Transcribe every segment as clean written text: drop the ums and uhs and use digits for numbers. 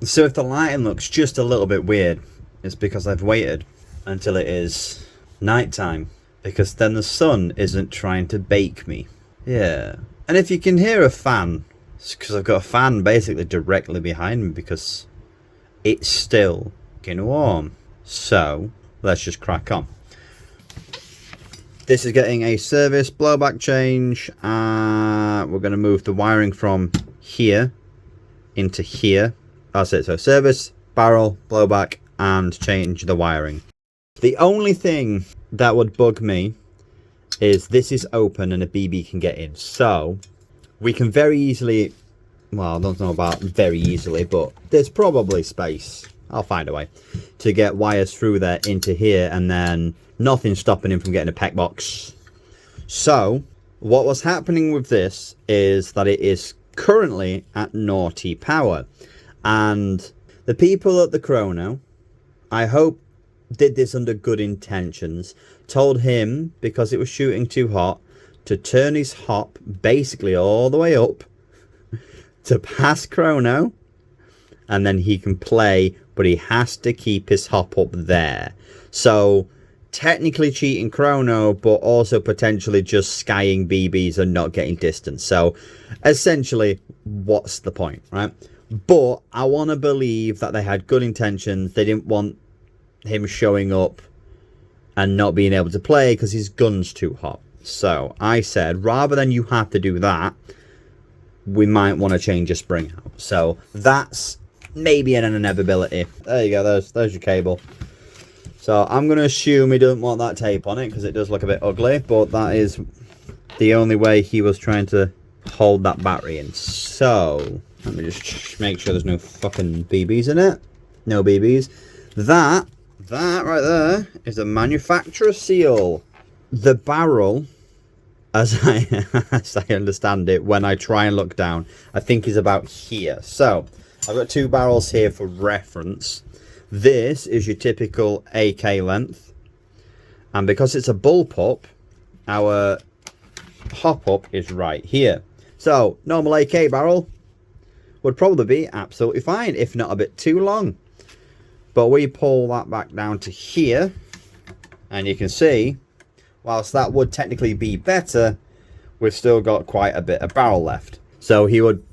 So if the lighting looks just a little bit weird, it's because I've waited until it is nighttime, because then the sun isn't trying to bake me. Yeah. And if you can hear a fan, it's because I've got a fan basically directly behind me because it's still getting warm. So let's just crack on. This is getting a service blowback change. We're going to move the wiring from here into here. That's it. So service, barrel, blowback, and change the wiring. The only thing that would bug me is this is open and a BB can get in. So we can very easily, well, I don't know about very easily, but there's probably space. I'll find a way to get wires through there into here, and then nothing stopping him from getting a PEC box. So what was happening with this is that it is currently at naughty power, and the people at the Chrono, I hope, did this under good intentions, told him, because it was shooting too hot, to turn his hop basically all the way up to pass Chrono, and then he can play, but he has to keep his hop up there. So technically cheating Chrono, but also potentially just skying BBs and not getting distance. So essentially, what's the point, right? But I want to believe that they had good intentions. They didn't want him showing up and not being able to play because his gun's too hot. So I said, rather than you have to do that, we might want to change a spring out. So that's maybe an inevitability. There you go, there's your cable. So I'm going to assume he doesn't want that tape on it because it does look a bit ugly, but that is the only way he was trying to hold that battery in. So let me just make sure there's no fucking BBs in it. No BBs. That right there is a manufacturer seal. The barrel, as I understand it, when I try and look down, I think is about here. So I've got two barrels here for reference. This is your typical AK length, and because it's a bullpup, our hop up is right here. So normal AK barrel would probably be absolutely fine, if not a bit too long. But we pull that back down to here, and you can see, whilst that would technically be better, we've still got quite a bit of barrel left. So he would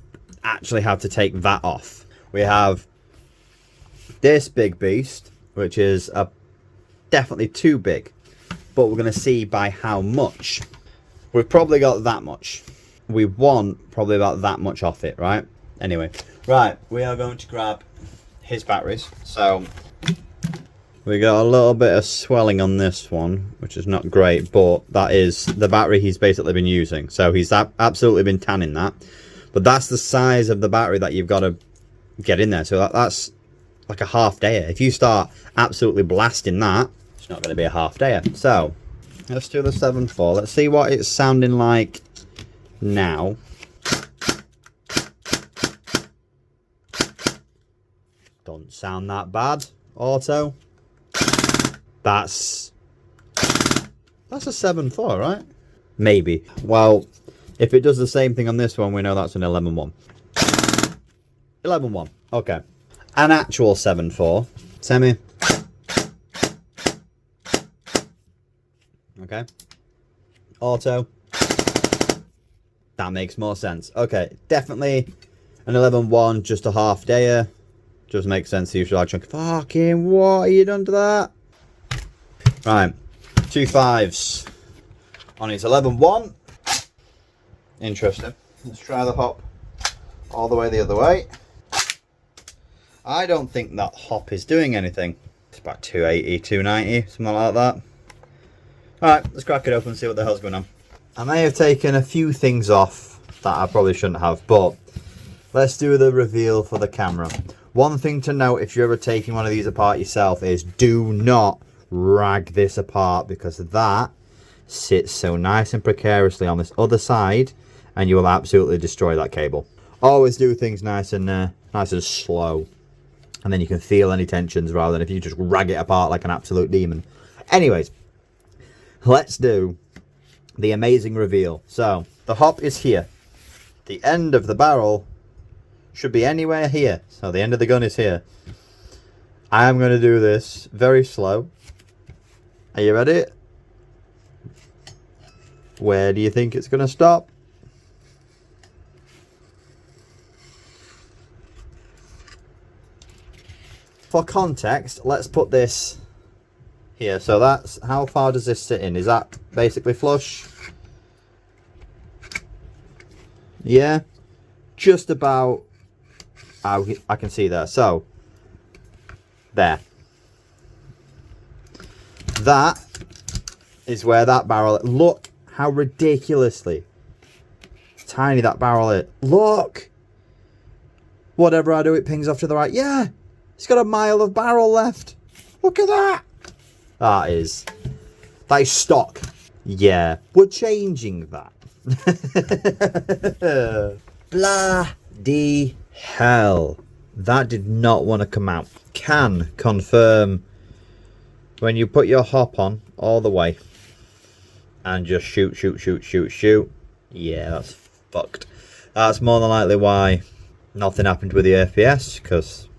actually have to take that off. We have this big beast, which is definitely too big, but we're going to see by how much. We've probably got that much. We want probably about that much off it, right? Anyway, right, we are going to grab his batteries. So we got a little bit of swelling on this one, which is not great, but that is the battery he's basically been using. So he's absolutely been tanning that, but that's the size of the battery that you've got to get in there. So that's like a half dayer. If you start absolutely blasting that, it's not going to be a half dayer. So let's do the 7.4. Let's see what it's sounding like now. Don't sound that bad. Auto. That's a 7.4, right? Maybe. Well, if it does the same thing on this one, we know that's an 11.1. 11.1. Okay. An actual 7.4. Semi. Okay. Auto. That makes more sense. Okay. Definitely an 11.1, just a half dayer. Just makes sense. You should like, fucking what are you done to that? Right. 2 5s on his 11.1. Interesting. Let's try the hop all the way the other way. I don't think that hop is doing anything. It's about 280, 290, something like that. Alright, let's crack it open and see what the hell's going on. I may have taken a few things off that I probably shouldn't have, but let's do the reveal for the camera. One thing to note if you're ever taking one of these apart yourself is do not rag this apart, because that sits so nice and precariously on this other side and you will absolutely destroy that cable. Always do things nice and slow, and then you can feel any tensions rather than if you just rag it apart like an absolute demon. Anyways, let's do the amazing reveal. So the hop is here. The end of the barrel should be anywhere here. So the end of the gun is here. I am going to do this very slow. Are you ready? Where do you think it's going to stop? For context, let's put this here. So that's, how far does this sit in? Is that basically flush? Yeah, just about. I can see there. So there. That is where that barrel. Look how ridiculously tiny that barrel is. Look. Whatever I do, it pings off to the right. Yeah, it's got a mile of barrel left. Look at that. That is stock. Yeah, we're changing that. Bloody hell. That did not want to come out. Can confirm when you put your hop on all the way and just shoot. Yeah, that's fucked. That's more than likely why nothing happened with the FPS, because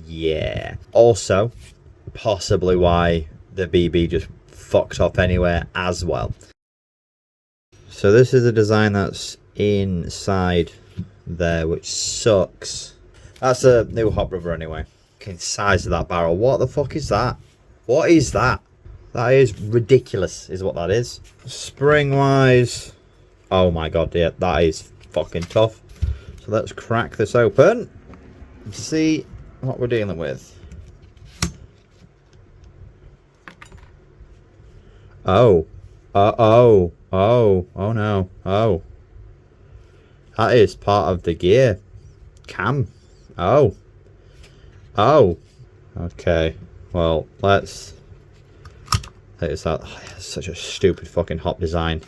yeah. Also, possibly why the BB just fucked up anywhere as well. So this is a design that's inside there, which sucks. That's a new hop rubber anyway. Looking size of that barrel. What the fuck is that? What is that? That is ridiculous, is what that is. Spring wise, oh my god, yeah, that is fucking tough. So let's crack this open and see what we're dealing with. Oh. Oh no. Oh. That is part of the gear cam. Oh. Okay. Well, let's take this out. Oh, it's such a stupid fucking hop design.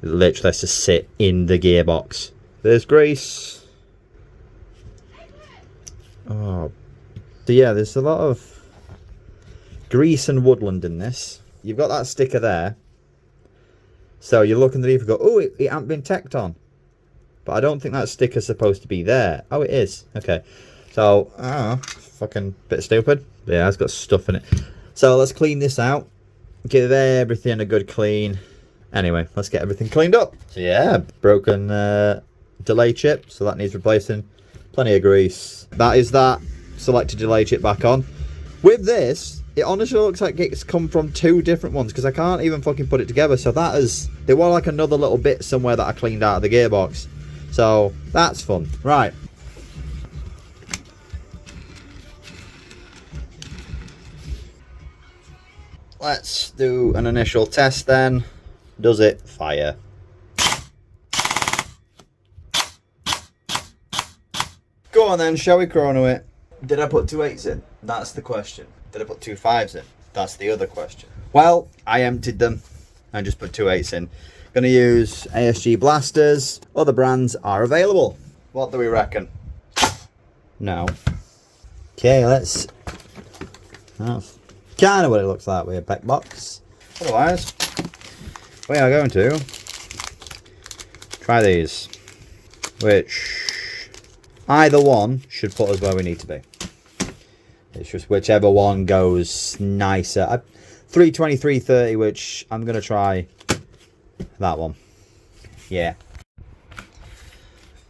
It literally has to sit in the gearbox. There's grease. Oh. So yeah, there's a lot of grease and woodland in this. You've got that sticker there. So you look underneath and go, oh, it hasn't been tacked on. But I don't think that sticker's supposed to be there. Oh, it is. Okay. So, fucking bit stupid. Yeah, it's got stuff in it. So let's clean this out. Give everything a good clean. Anyway, let's get everything cleaned up. So yeah, broken delay chip. So that needs replacing. Plenty of grease. That is that. Selected delay chip back on. With this, it honestly looks like it's come from two different ones, because I can't even fucking put it together. So that is, there was like another little bit somewhere that I cleaned out of the gearbox. So that's fun. Right. Let's do an initial test then. Does it fire? Go on then, shall we chrono it? Did I put 2 8s in? That's the question. Did I put 2 5s in? That's the other question. Well, I emptied them and just put 2 8s in. Gonna use ASG blasters. Other brands are available. What do we reckon? No. Okay, let's... That's kind of what it looks like with a pack box. Otherwise, we are going to try these, which either one should put us where we need to be. It's just whichever one goes nicer. 320, 330, which I'm going to try that one. Yeah.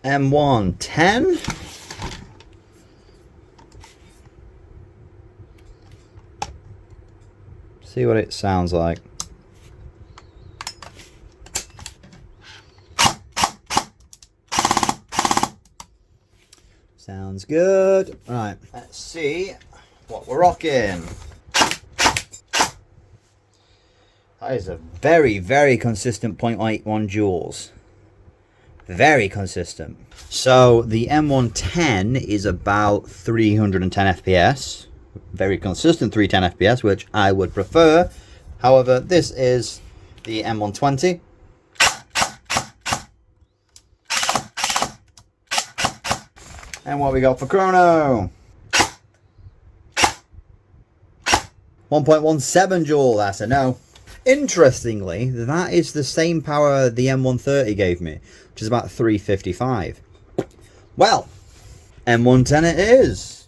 M110. See what it sounds like. Sounds good. Right, let's see what we're rocking. That is a very, very consistent 0.81 joules. Very consistent. So the M110 is about 310 FPS. Very consistent 310 FPS, which I would prefer. However, this is the M120. And what we got for chrono? 1.17 joule, that's a no. Interestingly, that is the same power the M130 gave me, which is about 355. Well, M110 it is.